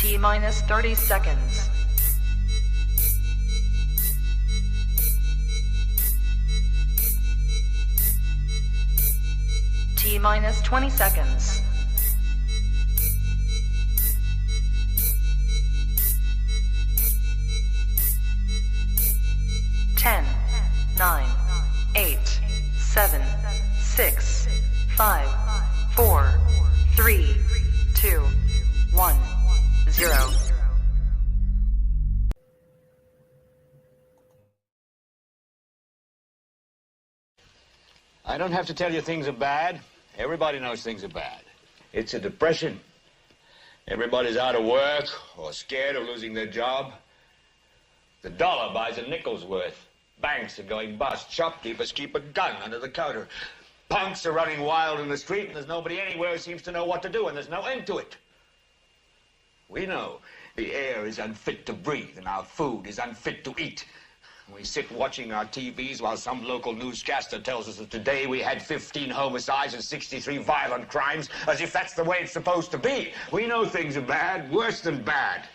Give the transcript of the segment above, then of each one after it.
T minus 30 seconds. T minus 20 seconds. Ten, 9, 8, 7, 6, 5, 4, 3, 2, 1, 0. I don't have to tell you things are bad. Everybody knows things are bad. It's a depression. Everybody's out of work or scared of losing their job. The dollar buys a nickel's worth. Banks are going bust. Shopkeepers keep a gun under the counter. Punks are running wild in the street, and there's nobody anywhere who seems to know what to do, and there's no end to it. We know the air is unfit to breathe, and our food is unfit to eat. We sit watching our TVs while some local newscaster tells us that today we had 15 homicides and 63 violent crimes, as if that's the way it's supposed to be. We know things are bad, worse than bad.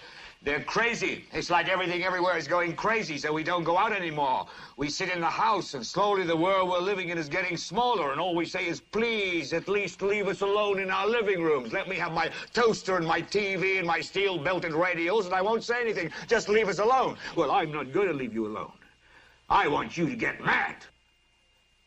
They're crazy. It's like everything everywhere is going crazy, so we don't go out anymore. We sit in the house, and slowly the world we're living in is getting smaller, and all we say is, please, at least leave us alone in our living rooms. Let me have my toaster and my TV and my steel-belted radios, and I won't say anything. Just leave us alone. Well, I'm not going to leave you alone. I want you to get mad.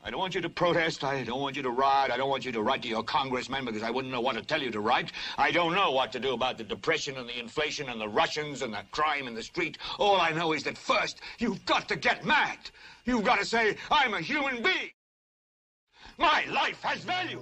I don't want you to protest. I don't want you to riot. I don't want you to write to your congressman because I wouldn't know what to tell you to write. I don't know what to do about the depression and the inflation and the Russians and the crime in the street. All I know is that first, you've got to get mad. You've got to say, I'm a human being. My life has value.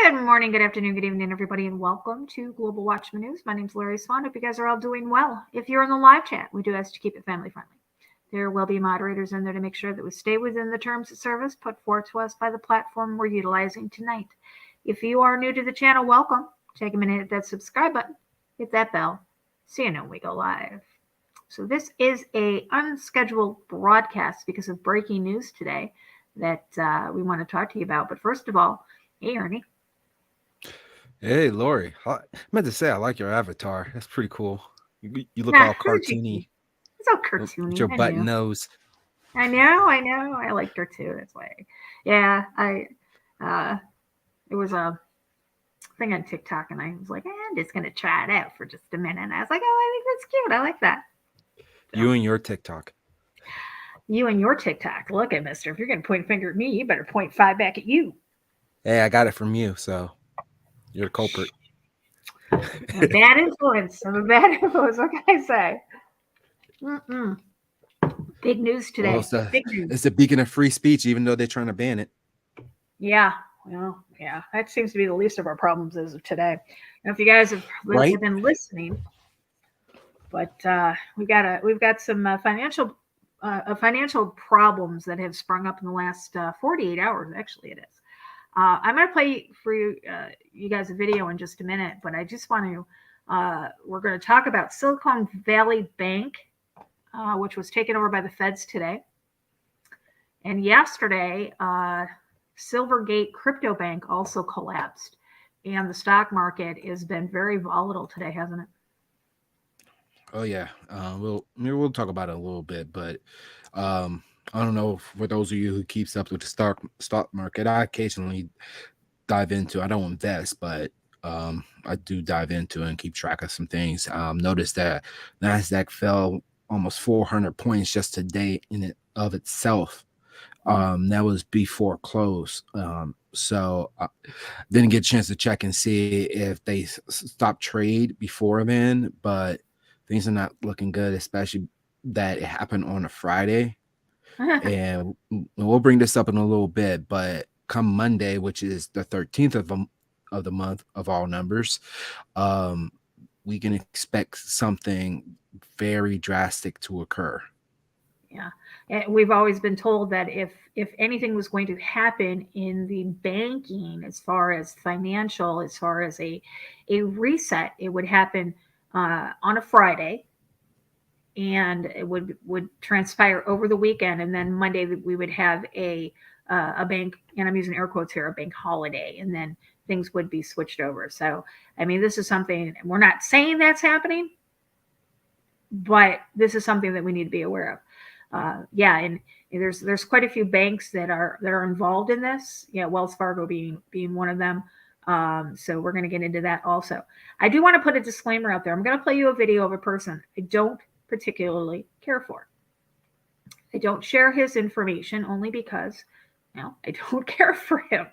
Good morning, good afternoon, good evening, everybody, and welcome to Global Watchman News. My name is Larry Swan. Hope you guys are all doing well. If you're in the live chat, we do ask to keep it family friendly. There will be moderators in there to make sure that we stay within the terms of service put forth to us by the platform we're utilizing tonight. If you are new to the channel, welcome. Take a minute, hit that subscribe button, hit that bell, so you know when we go live. So this is a unscheduled broadcast because of breaking news today that we want to talk to you about. But first of all, hey, Ernie. Hey, Lori. I meant to say I like your avatar. That's pretty cool. You look all cartoony. It's all cartoony. With your button nose. I know. I liked her too. That's why. Yeah, it was a thing on TikTok, and I was like, I'm just gonna try it out for just a minute. And I was like, oh, I think that's cute. I like that. So, you and your TikTok. You and your TikTok. Look at mister. If you're gonna point a finger at me, you better point 5 back at you. Hey, I got it from you, so you're a culprit. A bad influence. I'm a bad influence. What can I say? Big news today. Well, Big news. It's a beacon of free speech, even though they're trying to ban it. Yeah. Well, yeah. That seems to be the least of our problems as of today. Now, if you guys have been listening, but we've got some financial financial problems that have sprung up in the last 48 hours. Actually, it is. I'm going to play for you guys a video in just a minute, but I just want to. We're going to talk about Silicon Valley Bank, which was taken over by the feds today. And yesterday, Silvergate Crypto Bank also collapsed, and the stock market has been very volatile today, hasn't it? Oh yeah, we'll talk about it a little bit, but I don't know for those of you who keeps up with the stock market. I occasionally dive into. I don't invest, but I do dive into and keep track of some things. Notice that Nasdaq fell almost 400 points just today in it of itself. That was before close. So didn't get a chance to check and see if they stopped trade before then, but things are not looking good, especially that it happened on a Friday. And we'll bring this up in a little bit, but come Monday, which is the 13th of the month of all numbers, we can expect something very drastic to occur. Yeah, and we've always been told that if anything was going to happen in the banking, as far as financial, as far as a reset, it would happen on a Friday, and it would transpire over the weekend, and then Monday we would have a bank, and I'm using air quotes here, a bank holiday, and then things would be switched over. So, I mean, this is something we're not saying that's happening, but this is something that we need to be aware of. Yeah, and there's quite a few banks that are involved in this. Yeah, Wells Fargo being one of them. So we're going to get into that also. I do want to put a disclaimer out there. I'm going to play you a video of a person I don't particularly care for. I don't share his information only because, I don't care for him.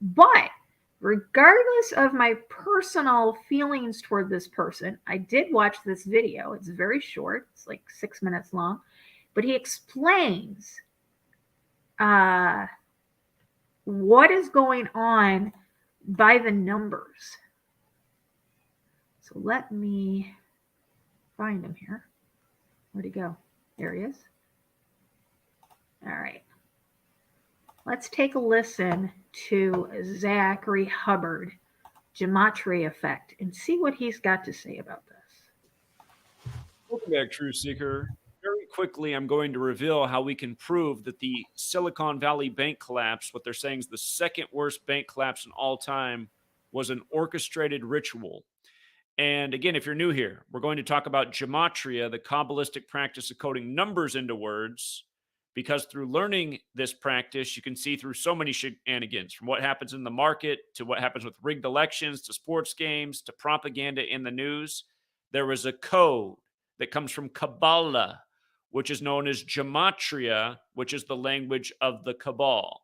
But regardless of my personal feelings toward this person, I did watch this video. It's very short. It's like 6 minutes long. But he explains what is going on by the numbers. So let me find him here. Where'd he go? There he is. All right. Let's take a listen to Zachary Hubbard, gematria effect, and see what he's got to say about this. Welcome back, Truth Seeker. Very quickly, I'm going to reveal how we can prove that the Silicon Valley Bank collapse, what they're saying is the second worst bank collapse in all time, was an orchestrated ritual. And again, if you're new here, we're going to talk about gematria, the Kabbalistic practice of coding numbers into words, because through learning this practice, you can see through so many shenanigans, from what happens in the market to what happens with rigged elections to sports games to propaganda in the news. There is a code that comes from Kabbalah, which is known as gematria, which is the language of the Cabal.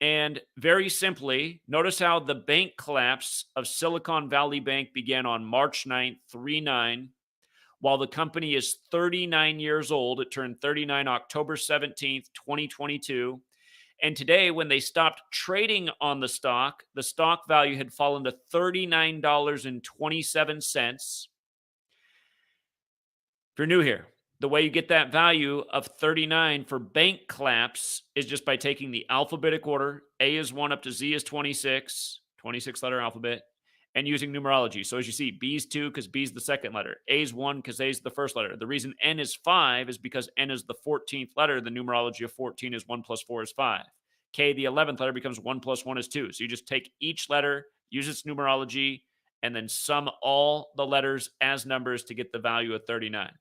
And very simply, notice how the bank collapse of Silicon Valley Bank began on March 9th, 39. While the company is 39 years old, it turned 39 October 17th, 2022. And today, when they stopped trading on the stock value had fallen to $39.27. If you're new here, the way you get that value of 39 for bank collapse is just by taking the alphabetic order. A is 1 up to Z is 26, 26-letter alphabet, and using numerology. So as you see, B is 2 because B is the second letter. A is 1 because A is the first letter. The reason N is 5 is because N is the 14th letter. The numerology of 14 is 1 plus 4 is 5. K, the 11th letter, becomes 1 plus 1 is 2. So you just take each letter, use its numerology, and then sum all the letters as numbers to get the value of 39.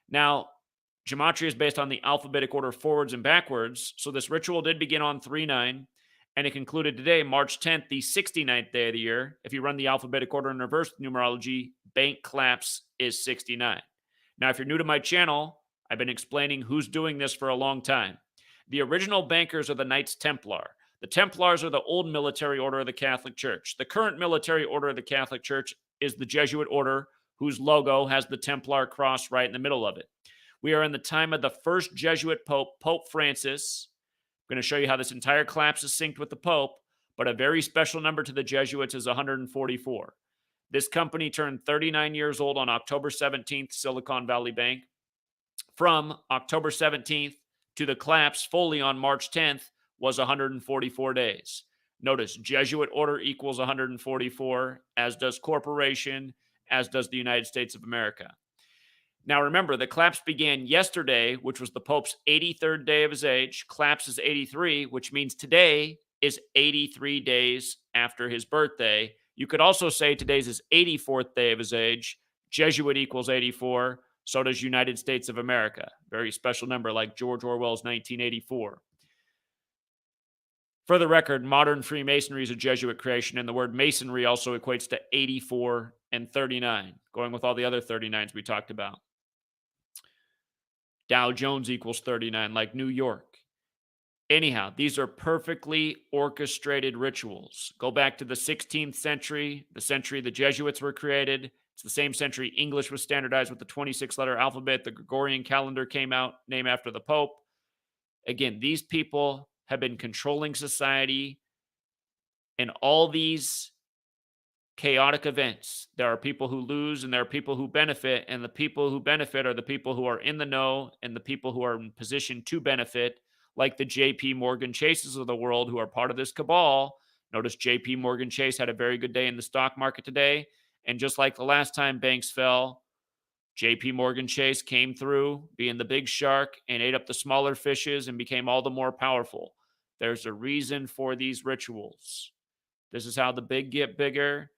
Now, gematria is based on the alphabetic order forwards and backwards. So this ritual did begin on 3/9, and it concluded today, March 10th, the 69th day of the year. If you run the alphabetic order in reverse numerology, bank collapse is 69. Now, if you're new to my channel, I've been explaining who's doing this for a long time. The original bankers are the Knights Templar. The Templars are the old military order of the Catholic Church. The current military order of the Catholic Church is the Jesuit order, whose logo has the Templar cross right in the middle of it. We are in the time of the first Jesuit Pope, Pope Francis. I'm going to show you how this entire collapse is synced with the Pope, but a very special number to the Jesuits is 144. This company turned 39 years old on October 17th, Silicon Valley Bank. from October 17th to the collapse fully on March 10th was 144 days. Notice Jesuit order equals 144, as does corporation, as does the United States of America. Now remember, the collapse began yesterday, which was the Pope's 83rd day of his age. Collapse is 83, which means today is 83 days after his birthday. You could also say today's his 84th day of his age. Jesuit equals 84. So does United States of America. Very special number, like George Orwell's 1984. For the record, modern Freemasonry is a Jesuit creation, and the word masonry also equates to 84 and 39, going with all the other 39s we talked about. Dow Jones equals 39, like New York. Anyhow, these are perfectly orchestrated rituals. Go back to the 16th century, the century the Jesuits were created. It's the same century English was standardized with the 26-letter alphabet. The Gregorian calendar came out, named after the Pope. Again, these people have been controlling society in all these chaotic events. There are people who lose and there are people who benefit, and the people who benefit are the people who are in the know and the people who are in position to benefit, like the JP Morgan Chases of the world who are part of this cabal. Notice JP Morgan Chase had a very good day in the stock market today, and just like the last time banks fell, JP Morgan Chase came through being the big shark and ate up the smaller fishes and became all the more powerful. There's a reason for these rituals. This is how the big get bigger,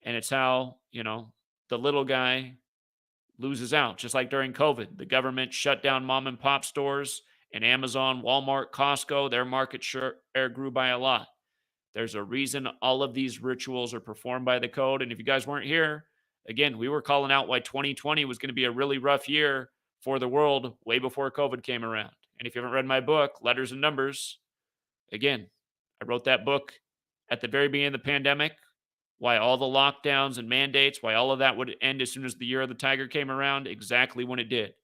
and it's how, the little guy loses out. Just like during COVID, the government shut down mom and pop stores, and Amazon, Walmart, Costco, their market share grew by a lot. There's a reason all of these rituals are performed by the code. And if you guys weren't here, again, we were calling out why 2020 was going to be a really rough year for the world way before COVID came around. And if you haven't read my book, Letters and Numbers, again, I wrote that book at the very beginning of the pandemic, why all the lockdowns and mandates, why all of that would end as soon as the year of the tiger came around, exactly when it did.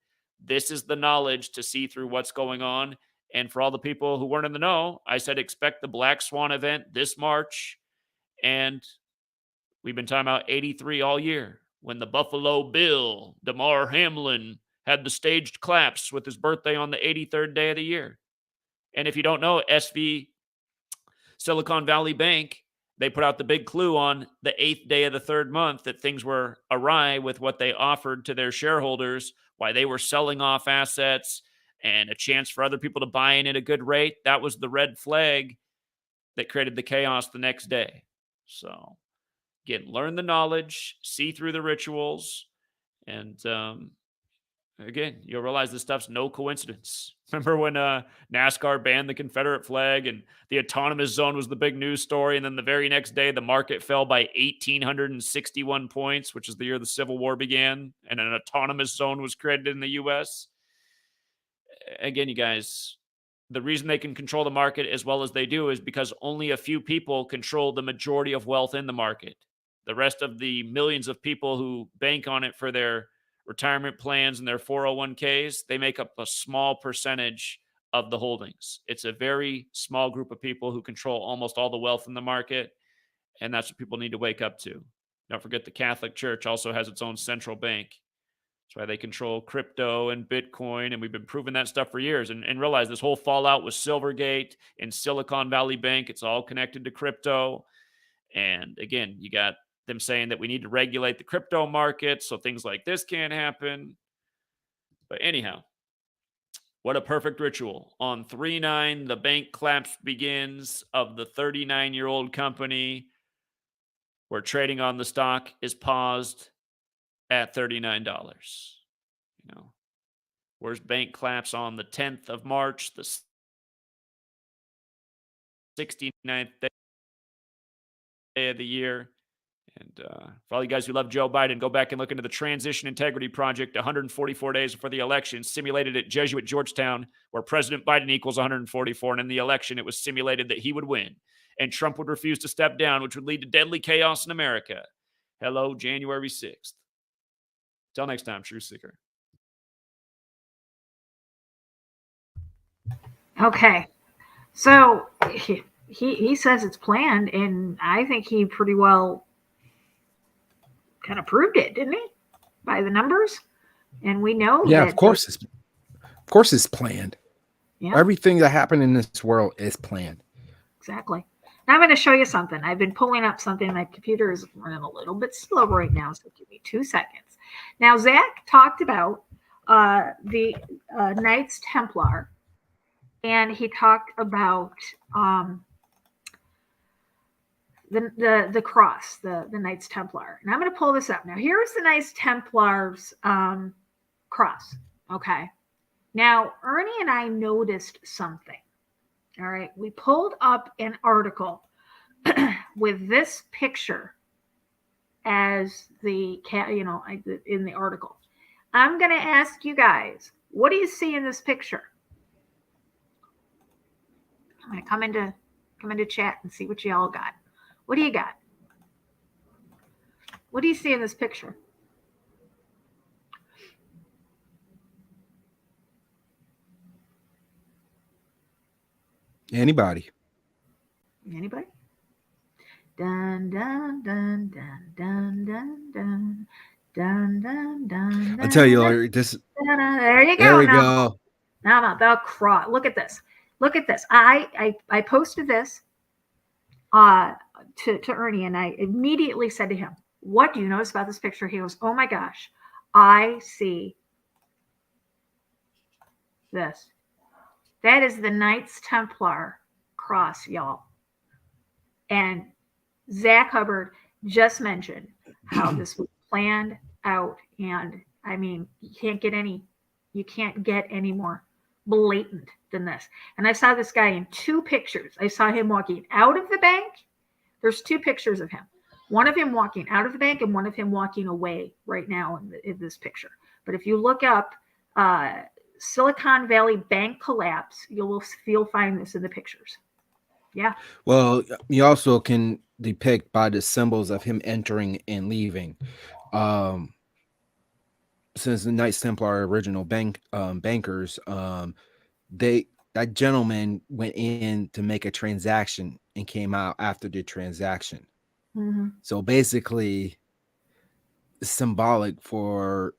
This is the knowledge to see through what's going on. And for all the people who weren't in the know, I said expect the Black Swan event this March. And we've been talking about 83 all year, when the Buffalo Bill, Damar Hamlin, had the staged collapse with his birthday on the 83rd day of the year. And if you don't know, SV Silicon Valley Bank, they put out the big clue on the 8th day of the 3rd month that things were awry with what they offered to their shareholders, why they were selling off assets and a chance for other people to buy in at a good rate. That was the red flag that created the chaos the next day. So, again, learn the knowledge, see through the rituals, and again, you'll realize this stuff's no coincidence. Remember when NASCAR banned the Confederate flag and the autonomous zone was the big news story, and then the very next day the market fell by 1,861 points, which is the year the Civil War began, and an autonomous zone was created in the U.S.? Again, you guys, the reason they can control the market as well as they do is because only a few people control the majority of wealth in the market. The rest of the millions of people who bank on it for their retirement plans and their 401ks, they make up a small percentage of the holdings. It's a very small group of people who control almost all the wealth in the market, and that's what people need to wake up to. Don't forget the Catholic Church also has its own central bank. That's why they control crypto and Bitcoin, and we've been proving that stuff for years. And realize this whole fallout with Silvergate and Silicon Valley Bank, it's all connected to crypto. And again, you got them saying that we need to regulate the crypto market so things like this can't happen. But anyhow, what a perfect ritual. On 3/9, the bank collapse begins of the 39-year-old company where trading on the stock is paused at $39. Where's bank collapse on the 10th of March, the 69th day of the year? And for all you guys who love Joe Biden, go back and look into the Transition Integrity Project, 144 days before the election, simulated at Jesuit Georgetown, where President Biden equals 144. And in the election, it was simulated that he would win. And Trump would refuse to step down, which would lead to deadly chaos in America. Hello, January 6th. Till next time, True Seeker. Okay. So he says it's planned, and I think he pretty well kind of proved it, didn't he? By the numbers. And we know Yeah, that of course it's planned. yeah, Everything that happened in this world is planned. exactly. Now I'm going to show you something. I've been pulling up something. My computer is running a little bit slow right now, so give me 2 seconds. Now, Zach talked about the Knights Templar, and he talked about the cross, the Knights Templar. And I'm going to pull this up. Now, here's the Knights Templar's cross. Okay. Now, Ernie and I noticed something. All right. We pulled up an article with this picture as the cat, in the article. I'm going to ask you guys, what do you see in this picture? I'm going to come into chat and see what you all got. What do you got? What do you see in this picture? Anybody? Anybody? Dun dun dun dun dun dun dun dun dun dun. I'll tell you, Larry, this. There you go. There we now, go. Now the cross. Look at this. Look at this. I posted this to Ernie, and I immediately said to him, "What do you notice about this picture?" He goes, "Oh my gosh, I see this. That is the Knights Templar cross, y'all." And Zach Hubbard just mentioned how this was planned out, and I mean, you can't get any more blatant than this. And I saw this guy in 2 pictures. I saw him walking out of the bank. There's 2 pictures of him. One of him walking out of the bank and one of him walking away right now in this picture. But if you look up Silicon Valley Bank collapse, you'll find this in the pictures. Yeah. Well, you also can depict by the symbols of him entering and leaving. Since the Knights Templar original bankers, that gentleman went in to make a transaction and came out after the transaction. Mm-hmm. So basically, symbolic for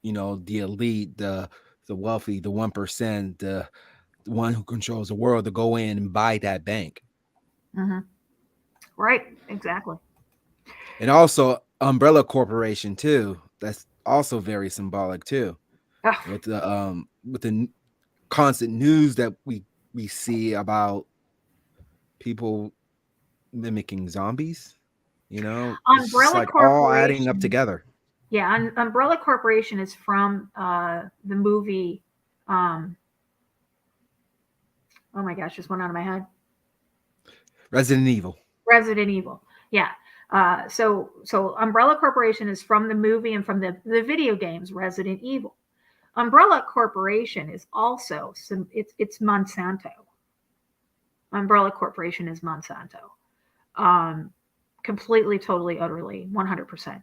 the elite, the wealthy, the 1%, the one who controls the world to go in and buy that bank. Mm-hmm. Right, exactly. And also Umbrella Corporation too. That's also very symbolic too. Ugh. With the constant news that we see about people mimicking zombies, it's just like all adding up together. Yeah, Umbrella Corporation is from the movie. Oh my gosh, just went out of my head. Resident Evil. Yeah. So Umbrella Corporation is from the movie and from the video games Resident Evil. Umbrella Corporation is also it's Monsanto. Umbrella Corporation is Monsanto. Completely, totally, utterly, 100%.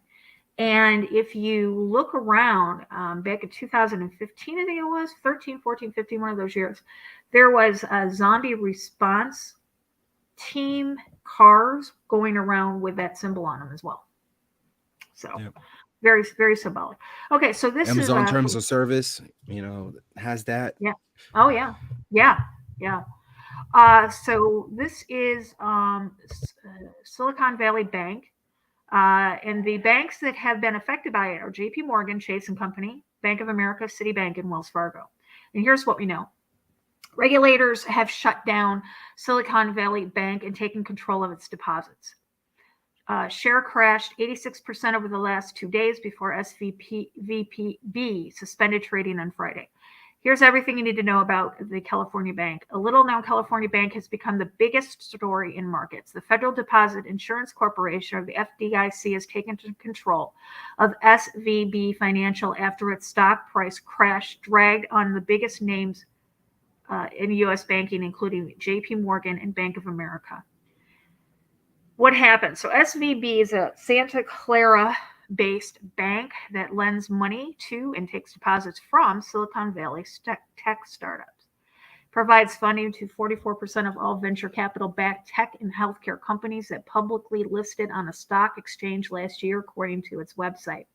And if you look around back in 2015, I think it was 13, 14, 15, one of those years, there was a zombie response team cars going around with that symbol on them as well. So yep. Very, very symbolic. Okay, so this Amazon is Terms of Service, has that. Yeah. Oh yeah. Yeah. So this is Silicon Valley Bank. And the banks that have been affected by it are JP Morgan, Chase and Company, Bank of America, Citibank, and Wells Fargo. And here's what we know. Regulators have shut down Silicon Valley Bank and taken control of its deposits. Share crashed 86% over the last 2 days before SVB suspended trading on Friday. Here's everything you need to know about the California Bank. A little-known California bank has become the biggest story in markets. The Federal Deposit Insurance Corporation, or the FDIC, has taken control of SVB Financial after its stock price crash dragged on the biggest names in U.S. banking, including JP Morgan and Bank of America. What happened? So SVB is a Santa Clara-based bank that lends money to and takes deposits from Silicon Valley tech startups. Provides funding to 44% of all venture capital-backed tech and healthcare companies that publicly listed on a stock exchange last year, according to its website.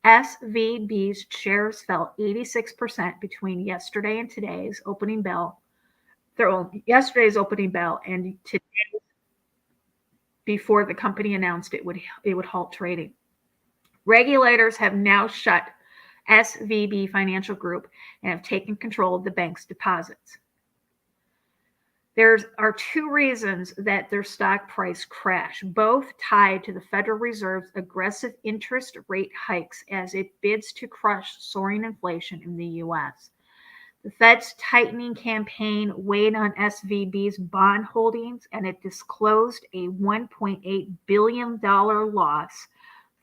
SVB's shares fell 86% between yesterday and today's opening bell. Yesterday's opening bell and today, before the company announced it would halt trading. Regulators have now shut SVB Financial Group and have taken control of the bank's deposits. There are two reasons that their stock price crashed, both tied to the Federal Reserve's aggressive interest rate hikes as it bids to crush soaring inflation in the U.S. The Fed's tightening campaign weighed on SVB's bond holdings, and it disclosed a $1.8 billion loss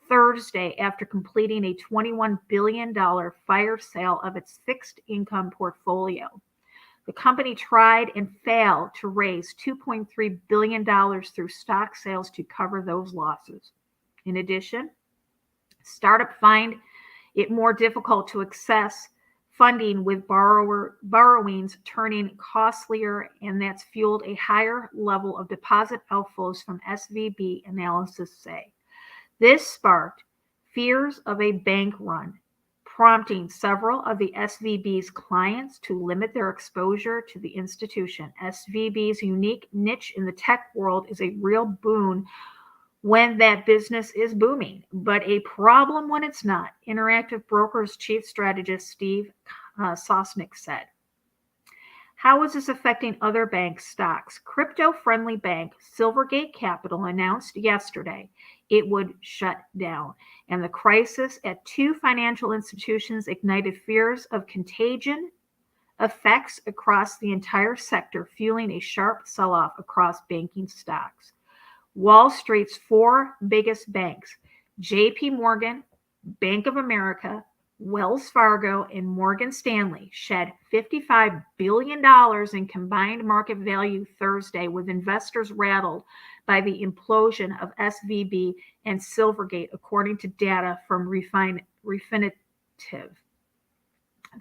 Thursday after completing a $21 billion fire sale of its fixed income portfolio. The company tried and failed to raise $2.3 billion through stock sales to cover those losses. In addition, startups find it more difficult to access funding with borrowings turning costlier, and that's fueled a higher level of deposit outflows from SVB, analysts say. This sparked fears of a bank run, prompting several of the SVB's clients to limit their exposure to the institution. SVB's unique niche in the tech world is a real boon when that business is booming, but a problem when it's not, Interactive Brokers chief strategist Steve Sosnick said. How is this affecting other bank stocks? Crypto-friendly bank Silvergate Capital announced yesterday it would shut down, and the crisis at two financial institutions ignited fears of contagion effects across the entire sector, fueling a sharp sell-off across banking stocks. Wall Street's four biggest banks, JP Morgan, Bank of America, Wells Fargo, and Morgan Stanley, shed $55 billion in combined market value Thursday, with investors rattled by the implosion of SVB and Silvergate, according to data from Refinitiv.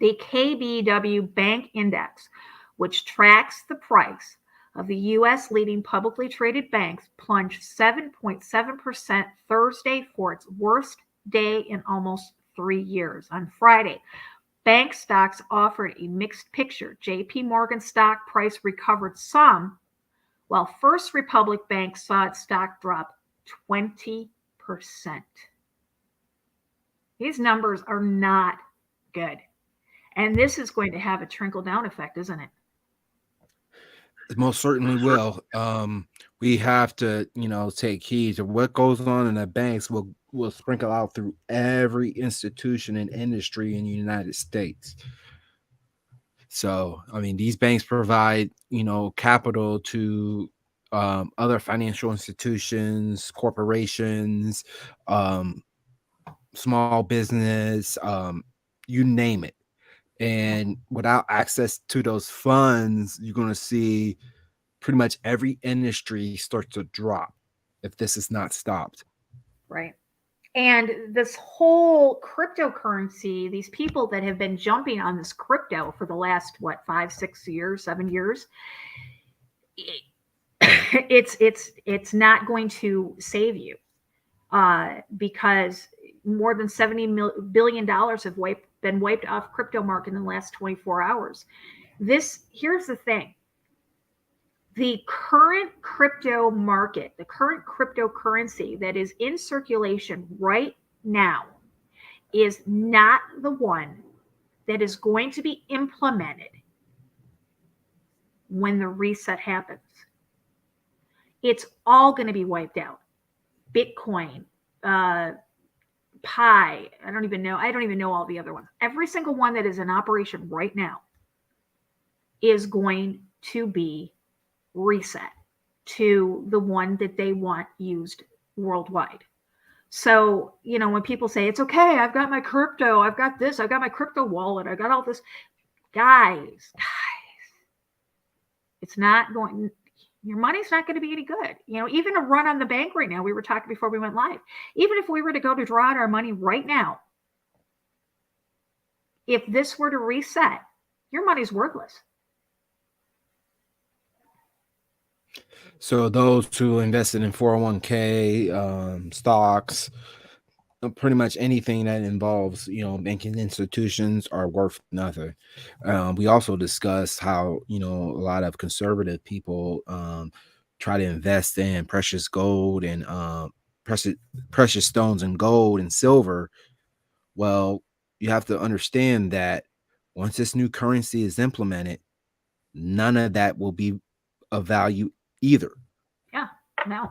The KBW Bank Index, which tracks the price of the U.S. leading publicly traded banks, plunged 7.7% Thursday for its worst day in almost 3 years. On Friday, bank stocks offered a mixed picture. JP Morgan stock price recovered some, while First Republic Bank saw its stock drop 20%. These numbers are not good. And this is going to have a trickle-down effect, isn't it? It most certainly will. We have to, take heed to what goes on in the banks will sprinkle out through every institution and industry in the United States. So, I mean, these banks provide, capital to other financial institutions, corporations, small business, you name it. And without access to those funds, you're going to see pretty much every industry start to drop if this is not stopped. Right. And this whole cryptocurrency, these people that have been jumping on this crypto for the last, 5, 6 years, 7 years, it's not going to save you because more than $70 billion have been wiped off crypto market in the last 24 hours. Here's the thing. The current crypto market, the current cryptocurrency that is in circulation right now is not the one that is going to be implemented when the reset happens. It's all going to be wiped out. Bitcoin, Pi, I don't even know all the other ones. Every single one that is in operation right now is going to be reset to the one that they want used worldwide. So, when people say, it's okay, I've got my crypto, I've got this, I've got my crypto wallet, I got all this. Guys, it's not going, your money's not going to be any good. Even a run on the bank right now, we were talking before we went live, even if we were to go to draw out our money right now, if this were to reset, your money's worthless. So those who invested in 401k, stocks, pretty much anything that involves, banking institutions are worth nothing. We also discussed how, a lot of conservative people try to invest in precious gold and precious precious stones and gold and silver. Well, you have to understand that once this new currency is implemented, none of that will be of value either. Yeah, no.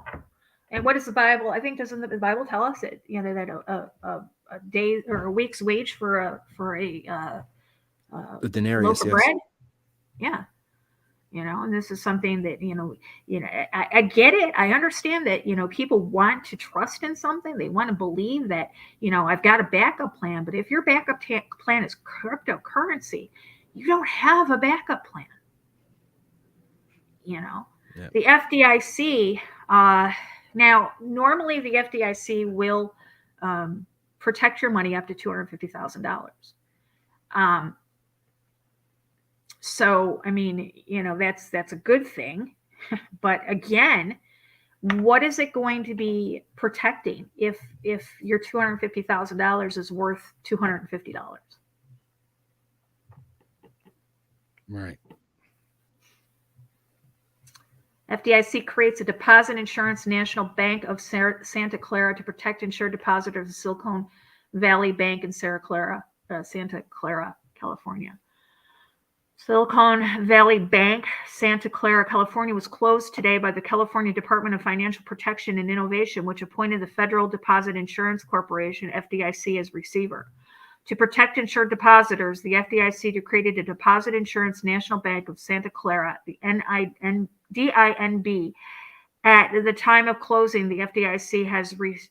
And what does the Bible? I think doesn't the Bible tell us that that a day or a week's wage for The loaf denarius, of yes. bread? Yeah, and this is something that I get it. I understand that people want to trust in something. They want to believe that I've got a backup plan. But if your backup plan is cryptocurrency, you don't have a backup plan. Yep. The FDIC. Now, normally the FDIC will protect your money up to $250,000. So, I mean, that's a good thing. But again, what is it going to be protecting if your $250,000 is worth $250? Right. FDIC creates a deposit insurance national bank of Santa Clara to protect insured depositors of Silicon Valley Bank in Santa Clara, California. Silicon Valley Bank, Santa Clara, California, was closed today by the California Department of Financial Protection and Innovation, which appointed the Federal Deposit Insurance Corporation, FDIC, as receiver. To protect insured depositors, the FDIC created a Deposit Insurance National Bank of Santa Clara, the DINB. At the time of closing, the FDIC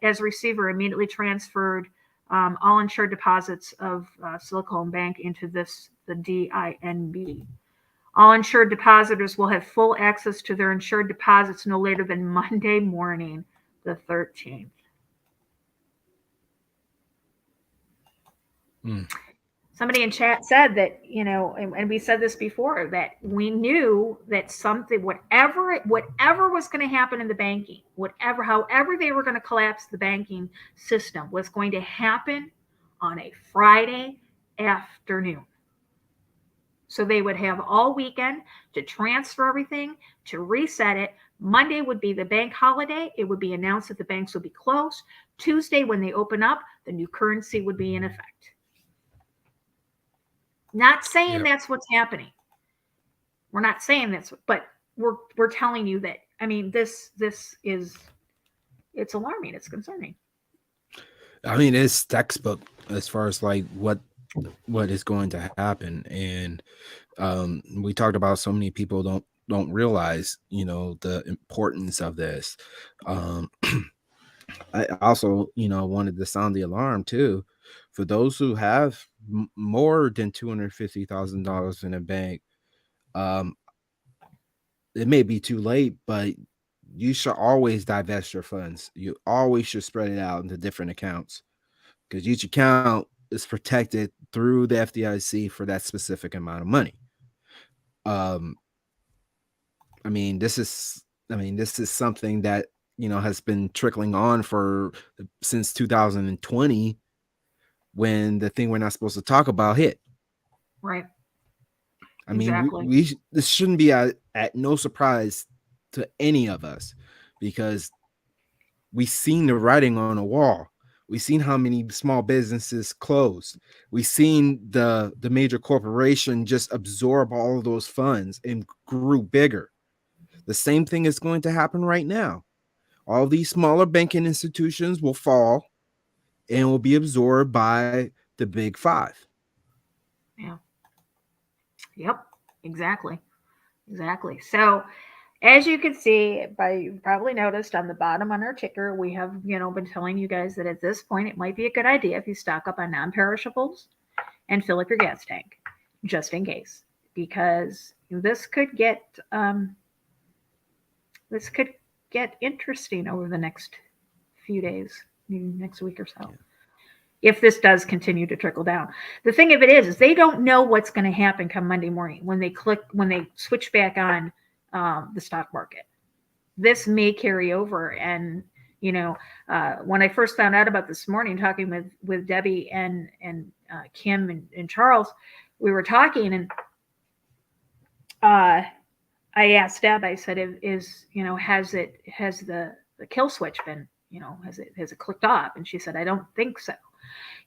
as receiver immediately transferred all insured deposits of Silicon Bank into the DINB. All insured depositors will have full access to their insured deposits no later than Monday morning, the 13th. Somebody in chat said that, and we said this before, that we knew that something, whatever was going to happen in the banking, however they were going to collapse the banking system, was going to happen on a Friday afternoon. So they would have all weekend to transfer everything, to reset it. Monday would be the bank holiday. It would be announced that the banks would be closed. Tuesday, when they open up, the new currency would be in effect. Not saying that's what's happening. We're not saying that's, but we're telling you that. I mean, this is, it's alarming. It's concerning. I mean, it's textbook as far as like what is going to happen, and we talked about so many people don't realize the importance of this. I also wanted to sound the alarm too for those who have more than $250,000 in a bank. It may be too late, but you should always divest your funds. You always should spread it out into different accounts, because each account is protected through the FDIC for that specific amount of money. This is something that has been trickling on since 2020, when the thing we're not supposed to talk about hit. Right. I mean, exactly. This shouldn't be at no surprise to any of us, because we've seen the writing on the wall. We've seen how many small businesses closed. We've seen the major corporation just absorb all of those funds and grew bigger. The same thing is going to happen right now. All these smaller banking institutions will fall and will be absorbed by the big five. Yeah. Yep. Exactly. So, as you can see, you probably noticed on the bottom on our ticker, we have been telling you guys that at this point it might be a good idea if you stock up on non-perishables and fill up your gas tank, just in case, because this could get interesting over the next few days, maybe next week or so. Yeah. If this does continue to trickle down. The thing of it is they don't know what's going to happen come Monday morning when they switch back on the stock market. This may carry over, and When I first found out about this morning, talking with Debbie and Kim and Charles, we were talking, and I asked Deb, I said, has the kill switch been, has it clicked off? And she said, I don't think so.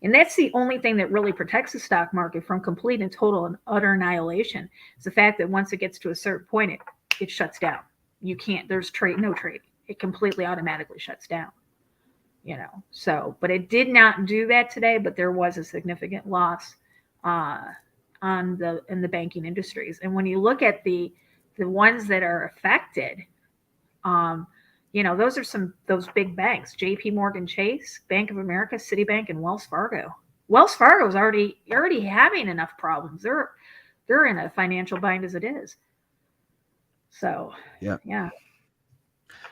And that's the only thing that really protects the stock market from complete and total and utter annihilation. Is the fact that once it gets to a certain point, it shuts down. You can't, there's no trade. It completely automatically shuts down. So, but it did not do that today, but there was a significant loss in the banking industries. And when you look at the ones that are affected, those are those big banks: JP Morgan Chase, Bank of America, Citibank, and Wells Fargo. Wells Fargo is already having enough problems. They're in a financial bind as it is. So yeah.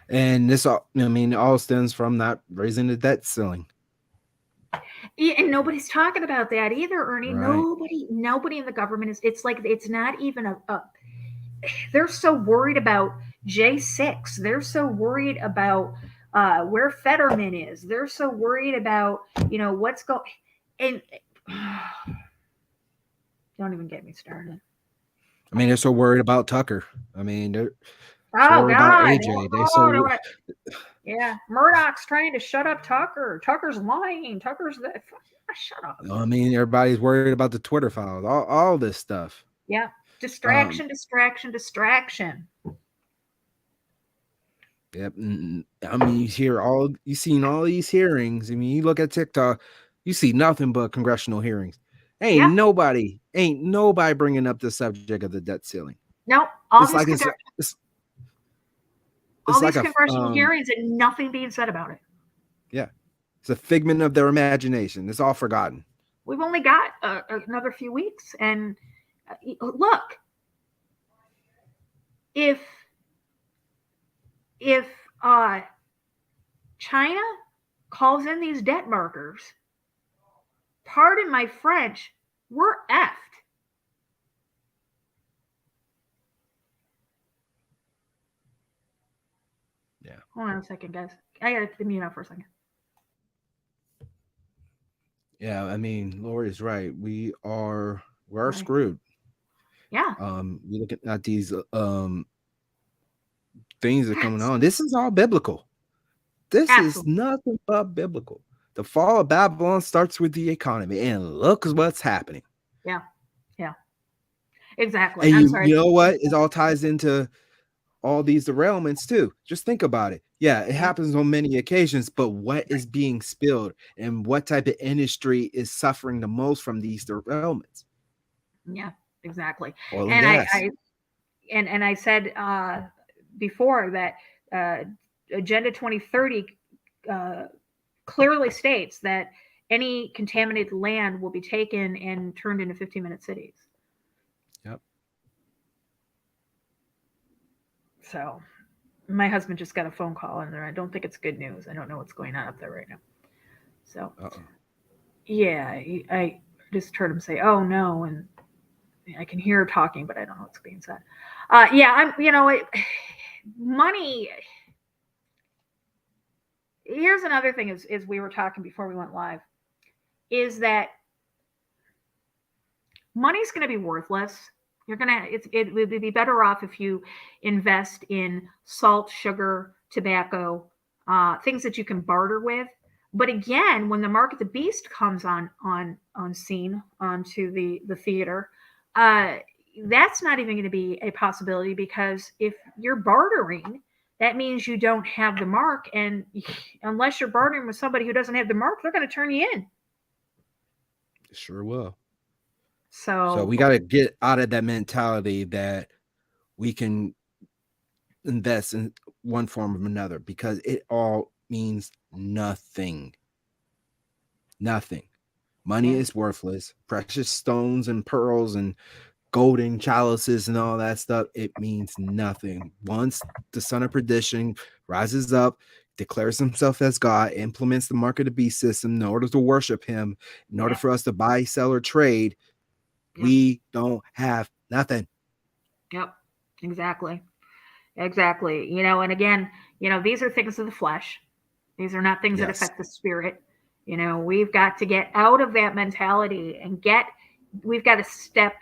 And this all stems from not raising the debt ceiling. Yeah, and nobody's talking about that either, Ernie. Right. Nobody in the government is. It's like it's not even a. They're so worried about J6. They're so worried about where Fetterman is. They're so worried about what's going. And don't even get me started. I mean, they're so worried about Tucker. I mean, they're so worried about AJ. Yeah, Murdoch's trying to shut up Tucker. Tucker's lying. Tucker's that. Shut up. I mean, everybody's worried about the Twitter files, all this stuff. Yeah, distraction. Yep. I mean, you've seen all these hearings. I mean, you look at TikTok, you see nothing but congressional hearings. Ain't nobody bringing up the subject of the debt ceiling. No, all these congressional hearings and nothing being said about it. Yeah, it's a figment of their imagination. It's all forgotten. We've only got another few weeks, and look, if China calls in these debt markers, pardon my French, we're effed. Yeah. Hold on a second, guys. I gotta mute out for a second. Yeah, I mean, Lori's right. We're screwed. Yeah. You look at these things that are coming on. This is all biblical. This is nothing but biblical. The fall of Babylon starts with the economy, and look what's happening. Yeah. Exactly. And you know what? It all ties into all these derailments too. Just think about it. Yeah, it happens on many occasions, but what is being spilled and what type of industry is suffering the most from these derailments? Yeah, exactly. Oil and gas. I said before that Agenda 2030 clearly states that any contaminated land will be taken and turned into 15-minute cities. Yep. So my husband just got a phone call and I don't think it's good news. I don't know what's going on up there right now. So yeah, I just heard him say, "Oh no," and I can hear talking, but I don't know what's being said. Money. Here's another thing: is we were talking before we went live, is that money's going to be worthless. It would be better off if you invest in salt, sugar, tobacco, things that you can barter with. But again, when the mark of the beast comes on scene onto the theater, that's not even going to be a possibility, because if you're bartering, that means you don't have the mark, and unless you're bartering with somebody who doesn't have the mark, they're going to turn you in. Sure will. So we got to get out of that mentality that we can invest in one form or another, because it all means nothing. Nothing. Money is worthless. Precious stones and pearls and golden chalices and all that stuff, it means nothing. Once the son of perdition rises up, declares himself as God, implements the mark of the beast system in order to worship him, in order for us to buy, sell, or trade, we don't have nothing. Yep, exactly. And again, these are things of the flesh. These are not things that Yes. affect the spirit. You know, we've got to get out of that mentality and we've got to step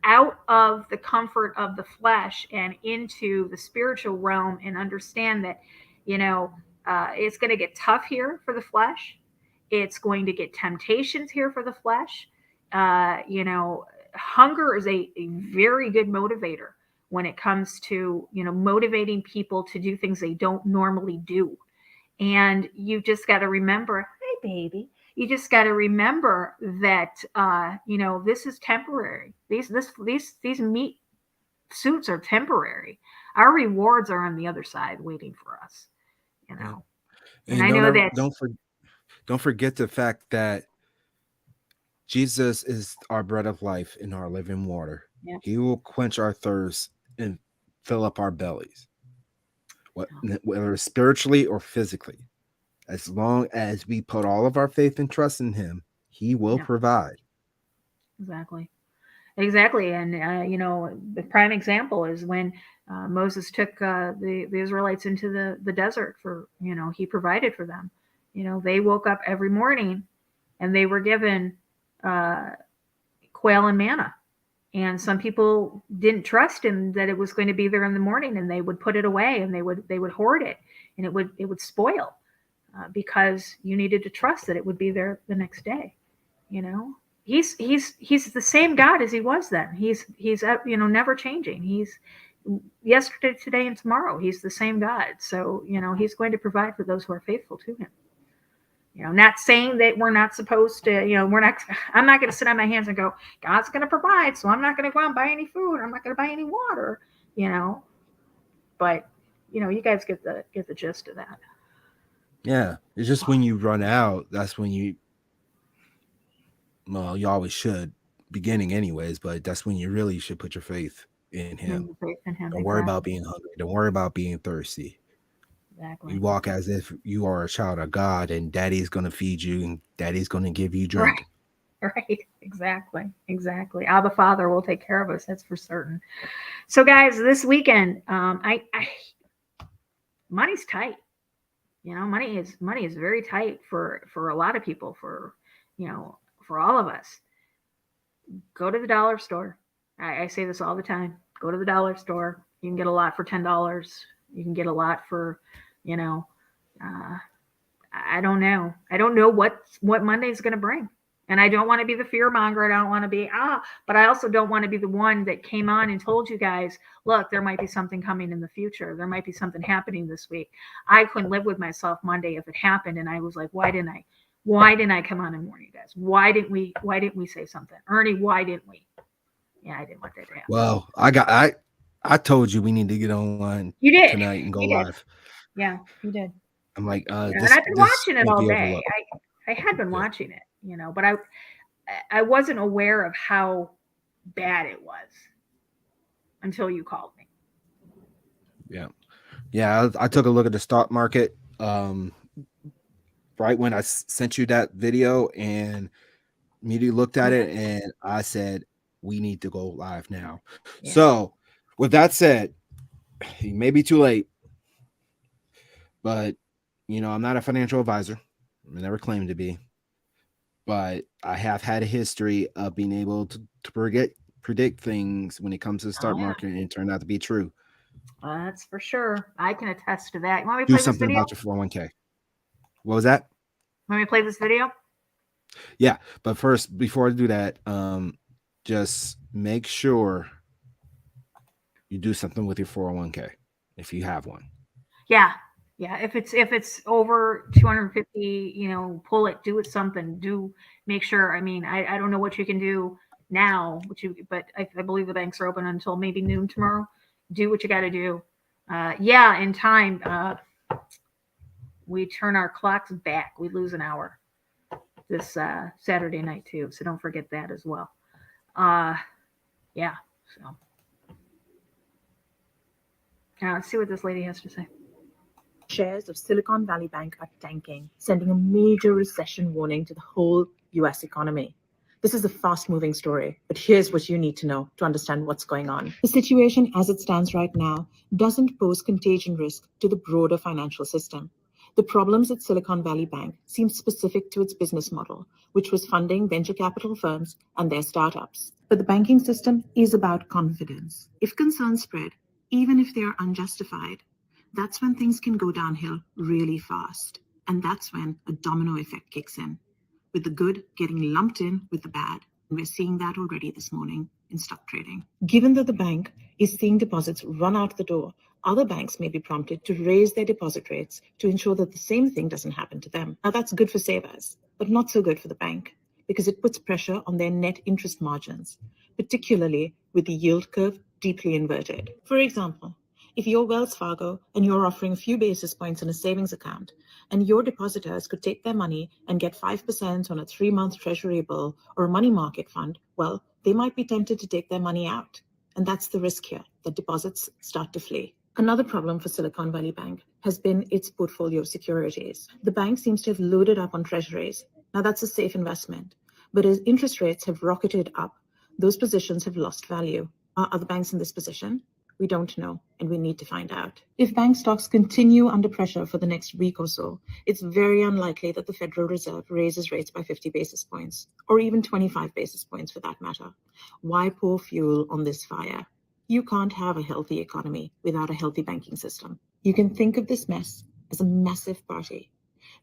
out of the comfort of the flesh and into the spiritual realm and understand that, you know, it's going to get tough here for the flesh. It's going to get temptations here for the flesh. You know, hunger is a very good motivator when it comes to, you know, motivating people to do things they don't normally do. And you just got to remember, hey, baby, you just got to remember that, you know, this is temporary. These meat suits are temporary. Our rewards are on the other side waiting for us, you know. Yeah. And I know that. Don't forget the fact that Jesus is our bread of life and our living water. Yeah. He will quench our thirst and fill up our bellies, whether spiritually or physically. As long as we put all of our faith and trust in him, he will provide. Exactly. And, you know, the prime example is when Moses took the Israelites into the desert for, you know, he provided for them. You know, they woke up every morning and they were given quail and manna. And some people didn't trust in that it was going to be there in the morning, and they would put it away and they would hoard it, and it would spoil because you needed to trust that it would be there the next day. You know, he's the same God as he was then. He's you know, never changing. He's yesterday, today, and tomorrow. He's the same God. So, you know, he's going to provide for those who are faithful to him. You know, not saying that we're not supposed to, you know, I'm not going to sit on my hands and go, God's going to provide, so I'm not going to go out and buy any food. I'm not going to buy any water, you know. But, you know, you guys get the gist of that. Yeah. It's just when you run out, that's when you always should, beginning anyways, but that's when you really should put your faith in him. Don't worry about being hungry. Don't worry about being thirsty. Exactly. You walk as if you are a child of God, and daddy's going to feed you and daddy's going to give you drink. Right. Exactly. Abba Father will take care of us. That's for certain. So guys, this weekend, money's tight. You know, money is very tight for a lot of people, for, you know, for all of us. Go to the dollar store. I say this all the time. Go to the dollar store. You can get a lot for $10. You can get a lot for, you know, I don't know. I don't know what Monday's going to bring. And I don't want to be the fear monger. I don't want to be, but I also don't want to be the one that came on and told you guys, look, there might be something coming in the future. There might be something happening this week. I couldn't live with myself Monday if it happened. And I was like, why didn't I come on and warn you guys? Why didn't we say something? Ernie, why didn't we? Yeah, I didn't want that to happen. Well, I told you we need to get online tonight and go live. Yeah, you did. I'm like, and I've been watching it all day. I had been watching it, you know, but I wasn't aware of how bad it was until you called me. Yeah. I took a look at the stock market right when I sent you that video, and immediately looked at it, and I said, we need to go live now. Yeah. So with that said, it may be too late, but, you know, I'm not a financial advisor. I never claimed to be, but I have had a history of being able to predict things when it comes to the stock market, and it turned out to be true. That's for sure. I can attest to that. You want me to do play something this video? About your 401k. What was that? Want me to play this video? Yeah, but first, before I do that, just make sure you do something with your 401k if you have one. Yeah. If it's over 250, you know, pull it, do it something. Make sure. I mean, I don't know what you can do now, but I believe the banks are open until maybe noon tomorrow. Do what you got to do. In time, we turn our clocks back. We lose an hour this Saturday night too, so don't forget that as well. So now let's see what this lady has to say. Shares of Silicon Valley Bank are tanking, sending a major recession warning to the whole US economy. This is a fast-moving story, but here's what you need to know to understand what's going on. The situation as it stands right now doesn't pose contagion risk to the broader financial system. The problems at Silicon Valley Bank seem specific to its business model, which was funding venture capital firms and their startups. But the banking system is about confidence. If concerns spread, even if they are unjustified, that's when things can go downhill really fast. And that's when a domino effect kicks in, with the good getting lumped in with the bad. And we're seeing that already this morning in stock trading. Given that the bank is seeing deposits run out the door, other banks may be prompted to raise their deposit rates to ensure that the same thing doesn't happen to them. Now, that's good for savers, but not so good for the bank, because it puts pressure on their net interest margins, particularly with the yield curve deeply inverted. For example, if you're Wells Fargo and you're offering a few basis points in a savings account, and your depositors could take their money and get 5% on a 3-month treasury bill or a money market fund, well, they might be tempted to take their money out. And that's the risk here, that deposits start to flee. Another problem for Silicon Valley Bank has been its portfolio of securities. The bank seems to have loaded up on treasuries. Now, that's a safe investment. But as interest rates have rocketed up, those positions have lost value. Are other banks in this position? We don't know, and we need to find out. If bank stocks continue under pressure for the next week or so, it's very unlikely that the Federal Reserve raises rates by 50 basis points, or even 25 basis points for that matter. Why pour fuel on this fire? You can't have a healthy economy without a healthy banking system. You can think of this mess as a massive party.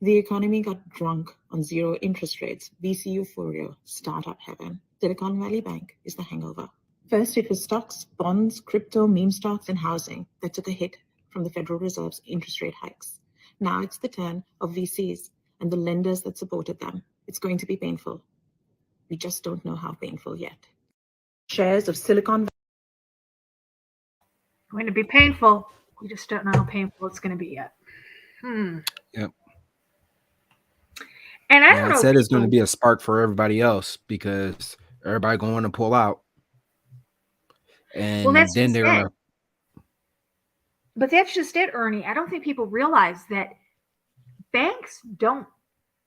The economy got drunk on zero interest rates, VC euphoria, startup heaven. Silicon Valley Bank is the hangover. First, it was stocks, bonds, crypto, meme stocks, and housing that took a hit from the Federal Reserve's interest rate hikes. Now it's the turn of VCs and the lenders that supported them. It's going to be painful. We just don't know how painful yet. Shares of Silicon Valley. Going to be painful. We just don't know how painful it's going to be yet. Yep. And I Yeah, don't I know. said it's going to be a spark for everybody else because everybody going to pull out. And Well, that's then just they're it. going to. But that's just it, Ernie. I don't think people realize that banks don't.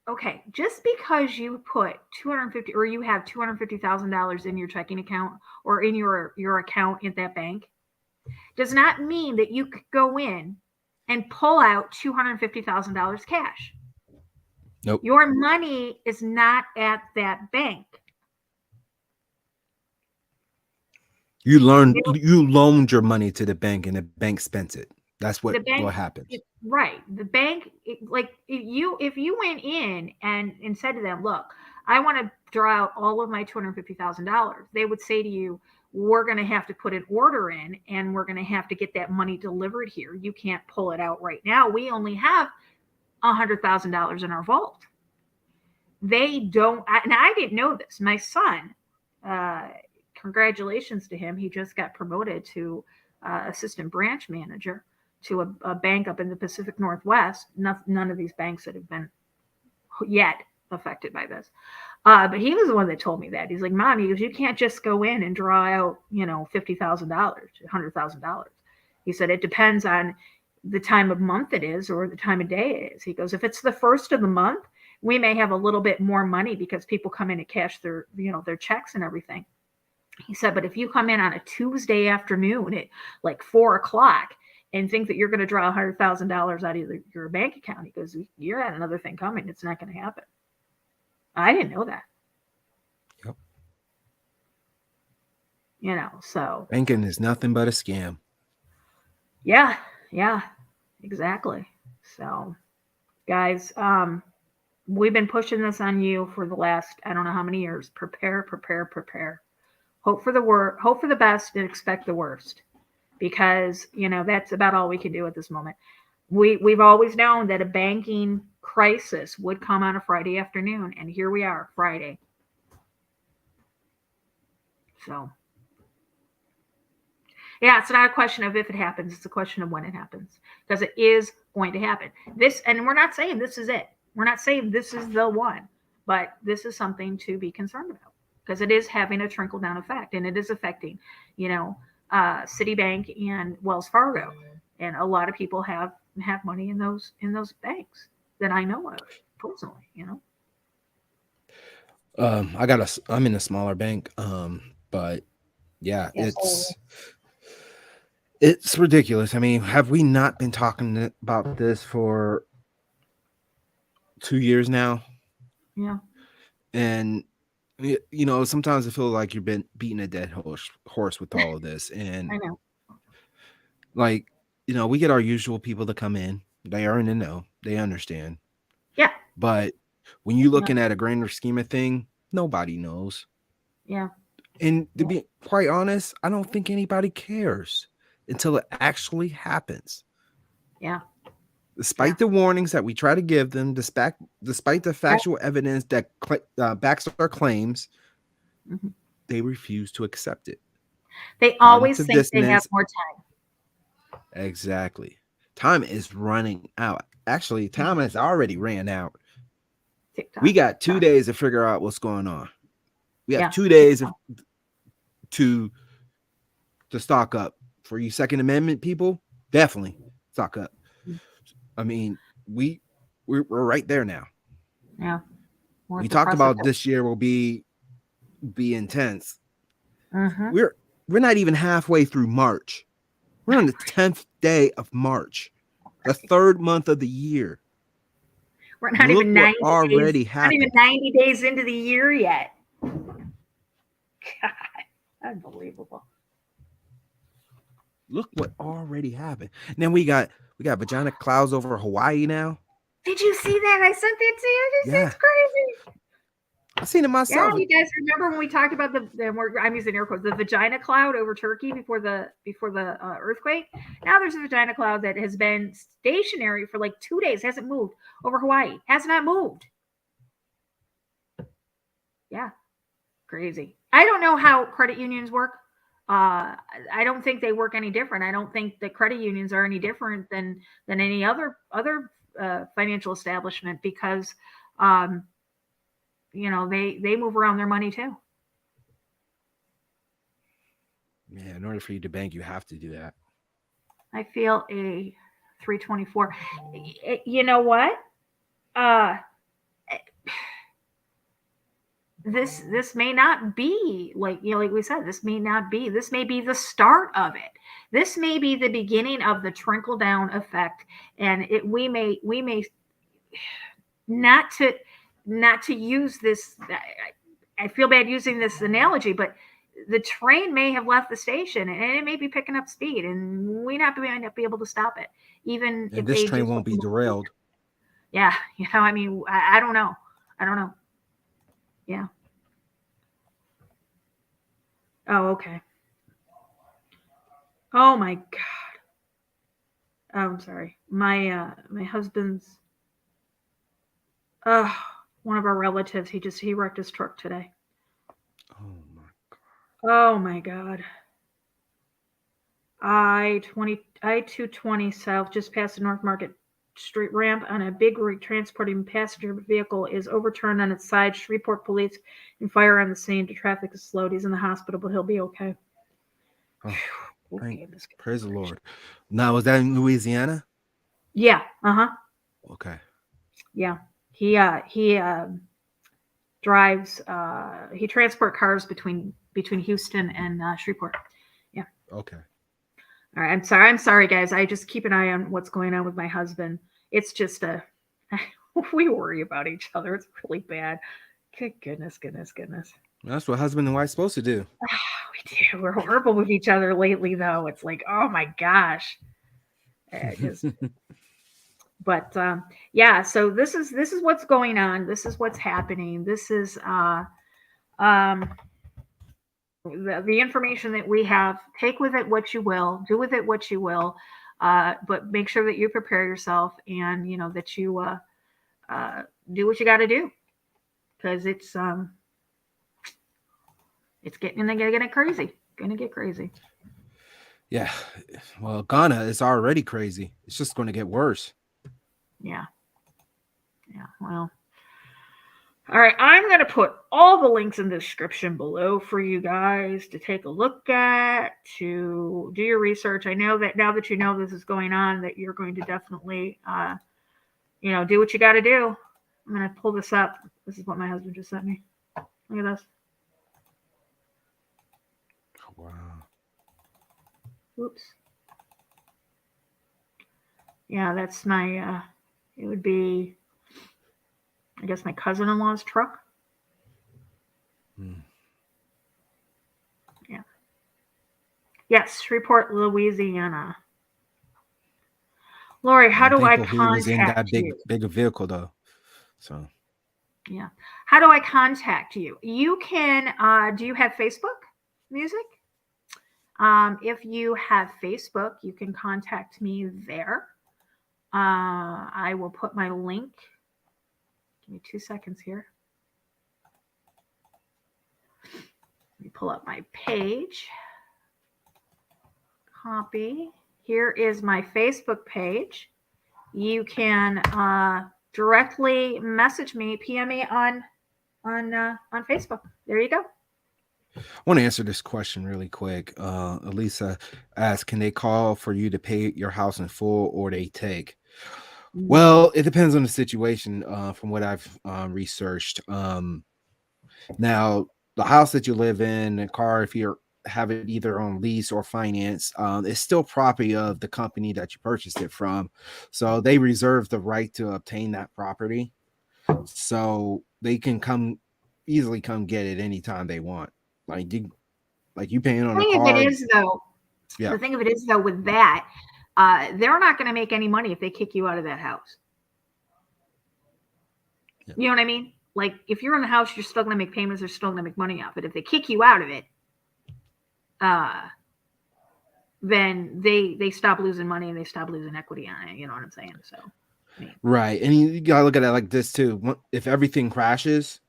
Okay, just because you put $250 or you have $250,000 in your checking account or in your account at that bank does not mean that you could go in and pull out $250,000 cash. Nope. Your money is not at that bank. You loaned your money to the bank and the bank spent it. That's what happens. Right. The bank, like if you went in and said to them, look, I want to draw out all of my $250,000, they would say to you, we're going to have to put an order in and we're going to have to get that money delivered here. You can't pull it out right now. We only have $100,000 in our vault. They don't, and I didn't know this. My son, congratulations to him. He just got promoted to assistant branch manager to a bank up in the Pacific Northwest. None of these banks that have been yet affected by this. But he was the one that told me that. He's like, Mom, he goes, you can't just go in and draw out, $50,000, $100,000. He said, it depends on the time of month it is or the time of day it is. He goes, if it's the first of the month, we may have a little bit more money because people come in to cash their checks and everything. He said, but if you come in on a Tuesday afternoon at like 4:00 and think that you're going to draw $100,000 out of your bank account, he goes, you're at another thing coming. It's not going to happen. I didn't know that. Yep. So banking is nothing but a scam. Yeah, exactly. So, guys, we've been pushing this on you for the last, I don't know how many years. Prepare. Hope for the best and expect the worst, because that's about all we can do at this moment. We've always known that a banking crisis would come on a Friday afternoon, and here we are, Friday. So, yeah, it's not a question of if it happens; it's a question of when it happens, because it is going to happen. And we're not saying this is it. We're not saying this is the one, but this is something to be concerned about, because it is having a trickle-down effect, and it is affecting, Citibank and Wells Fargo, and a lot of people have money in those banks that I know of personally. I'm in a smaller bank, but yeah, Yes. it's ridiculous. I mean, have we not been talking about this for 2 years now, Yeah. and sometimes I feel like you've been beating a dead horse with all of this, and I know. like we get our usual people to come in. They are in the know. They understand. Yeah. But when you're looking at a grander scheme of thing, nobody knows. Yeah. And to be quite honest, I don't think anybody cares until it actually happens. Yeah. Despite the warnings that we try to give them, despite the factual evidence that backs our claims, they refuse to accept it. They always think they have dissonance. more time. Exactly. Time is running out. Actually, time has already ran out. TikTok. We got 2 days to figure out what's going on. We have Yeah. 2 days to stock up. For you Second Amendment people, definitely stock up. I mean, we're right there now. Yeah. We talked about this year will be intense. We're not even halfway through March. We're on the 10th day of March, the third month of the year. We're not even 90 already days. happened. Not even 90 days into the year yet. God, unbelievable. Look what already happened. And then we got vagina clouds over Hawaii now. Did you see that? I sent that to you. It's crazy. I seen it myself. Yeah, you guys remember when we talked about I'm using air quotes, the vagina cloud over Turkey before the earthquake? Now there's a vagina cloud that has been stationary for like 2 days, hasn't moved over Hawaii, has not moved. Yeah, crazy. I don't know how credit unions work. I don't think they work any different. I don't think that credit unions are any different than any other financial establishment because they move around their money too. Yeah, in order for you to bank, you have to do that. I feel a 324. You know what? This may not be like we said. This may not be. This may be the start of it. This may be the beginning of the trickle down effect, and we may not to use this. I feel bad using this analogy, but the train may have left the station and it may be picking up speed, and we might not be able to stop it, even if this train won't be derailed. Yeah, I mean, I don't know. Yeah. Oh, okay. Oh my God. Oh, I'm sorry. My husband's one of our relatives, he wrecked his truck today. Oh my God. I-220 south, just past the North Market Street ramp on a big rig transporting passenger vehicle is overturned on its side. Shreveport police and fire on the scene. The traffic is slowed. He's in the hospital, but he'll be okay. Praise the Lord. Now, was that in Louisiana? Yeah. Okay. Yeah. He drives. He transport cars between Houston and Shreveport. Yeah. Okay. All right. I'm sorry, guys. I just keep an eye on what's going on with my husband. It's just we worry about each other. It's really bad. Good goodness. That's what husband and wife supposed to do. We do. We're horrible with each other lately, though. It's like, oh my gosh. But yeah. So this is what's going on. This is what's happening. This is the information that we have. Take with it what you will. Do with it what you will. But make sure that you prepare yourself, and that you do what you got to do, because it's gonna get crazy. Gonna get crazy. Yeah. Well, Ghana is already crazy. It's just going to get worse. Yeah. Well. All right, I'm going to put all the links in the description below for you guys to take a look at, to do your research. I know that now that you know this is going on, that you're going to definitely, do what you got to do. I'm going to pull this up. This is what my husband just sent me. Look at this. Wow. Whoops. Yeah, that's my, it would be I guess my cousin-in-law's truck. Hmm. Yeah. Yes, Shreveport, Louisiana. Lori, how I'm do I thankful he was in that contact you? bigger vehicle though. So Yeah. How do I contact you? You can, do you have Facebook music? If you have Facebook, you can contact me there. I will put my link. Give me 2 seconds here. Let me pull up my page. Copy. Here is my Facebook page. You can directly message me, PM me on Facebook. There you go. I want to answer this question really quick. Elisa asked, can they call for you to pay your house in full or they take? Well, it depends on the situation. From what I've researched. Now, the house that you live in, the car, if you have it either on lease or finance, it's still property of the company that you purchased it from. So they reserve the right to obtain that property. So they can easily come get it anytime they want. Like you paying on The a thing of it car. is, though, Yeah. the thing of it is, though, with that, they're not going to make any money if they kick you out of that house. Yeah. You know what I mean? Like, if you're in the house, you're still going to make payments. They're still going to make money off it. If they kick you out of it, then they stop losing money and they stop losing equity on it. You know what I'm saying? So, I mean, Right. And you gotta look at it like this too. If everything crashes,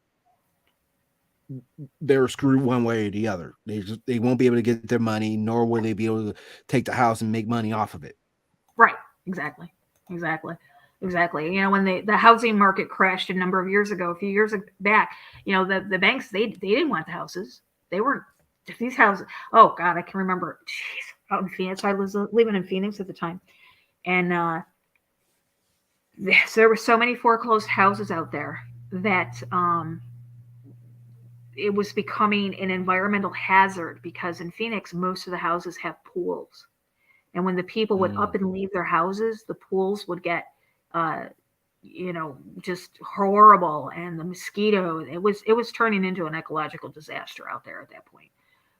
they're screwed one way or the other. They won't be able to get their money, nor will they be able to take the house and make money off of it. right. Exactly. You know, when the housing market crashed a number of years ago, a few years back, you know, the banks, they didn't want the houses. They weren't, these houses. Oh God, I can remember. Jeez, out in Phoenix, I was living in Phoenix at the time, and there were so many foreclosed houses out there that it was becoming an environmental hazard, because in Phoenix, most of the houses have pools. And when the people would up and leave their houses, the pools would get, you know, just horrible. And the mosquito, it was turning into an ecological disaster out there at that point.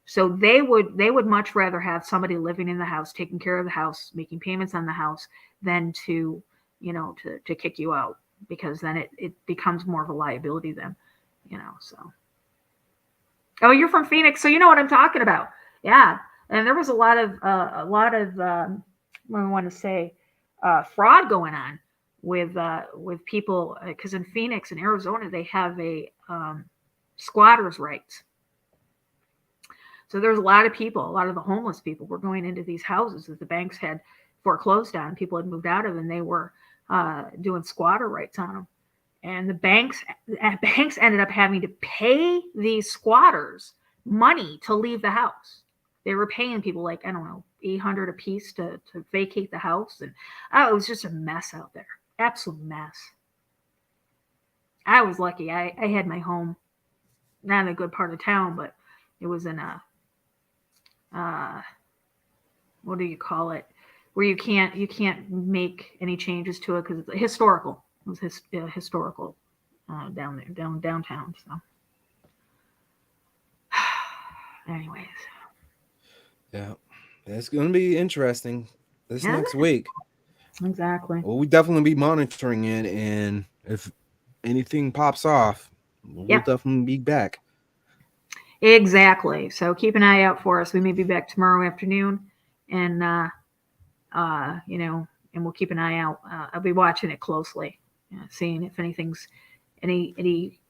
So they would much rather have somebody living in the house, taking care of the house, making payments on the house, than to, you know, to kick you out, because then it becomes more of a liability then, you know. So, oh, you're from Phoenix, so you know what I'm talking about. Yeah. And there was a lot of what I want to say, fraud going on with people, because in Phoenix and Arizona they have a squatters' rights. So there's a lot of people, a lot of the homeless people were going into these houses that the banks had foreclosed on, people had moved out of, and they were doing squatter rights on them. And the banks ended up having to pay these squatters money to leave the house. They were paying people like, I don't know, $800 a piece to vacate the house. And it was just a mess out there. Absolute mess. I was lucky. I had my home not in a good part of town, but it was in a, what do you call it? Where you can't make any changes to it because it's historical. It was historical down there, downtown. So, anyways. Yeah, it's going to be interesting this next week. Exactly. Well, we definitely be monitoring it, and if anything pops off, we'll definitely be back. Exactly. So keep an eye out for us. We may be back tomorrow afternoon, and you know, and we'll keep an eye out. I'll be watching it closely, seeing if anything's anything,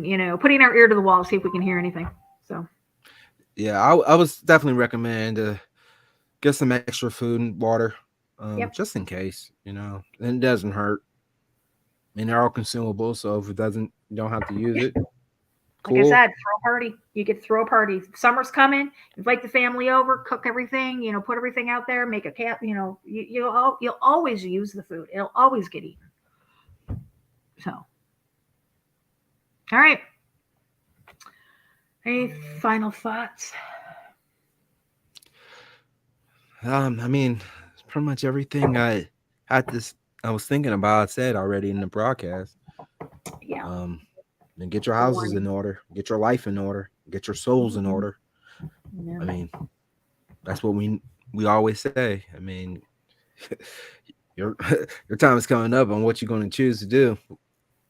you know, putting our ear to the wall, see if we can hear anything. So. Yeah, I was definitely recommend to get some extra food and water, just in case, you know, and it doesn't hurt. I mean, they're all consumable, so if it doesn't, you don't have to use it. Cool. Like I said, throw a party. You get to throw a party. Summer's coming. Invite the family over. Cook everything. You know, put everything out there. Make a cap. You know, you'll always use the food. It'll always get eaten. So, all right. Any final thoughts? I mean, pretty much everything I was thinking about, I said already in the broadcast. Yeah. Then get your Good houses in warning. order, get your life in order, get your souls in Mhm. order. Yeah. I mean, that's what we always say. I mean, your your time is coming up on what you're going to choose to do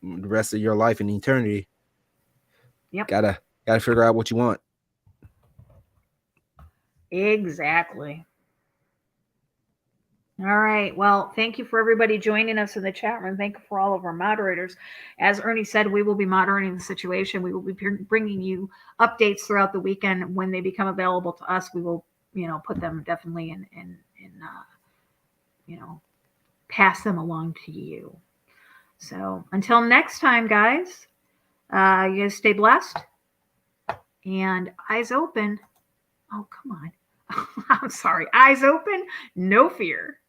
the rest of your life in eternity. Yep. Gotta figure out what you want. Exactly. All right. Well, thank you for everybody joining us in the chat room. Thank you for all of our moderators. As Ernie said, we will be moderating the situation. We will be bringing you updates throughout the weekend. When they become available to us, we will, put them definitely in pass them along to you. So until next time, guys, you guys stay blessed and eyes open. Oh, come on. I'm sorry. Eyes open, no fear.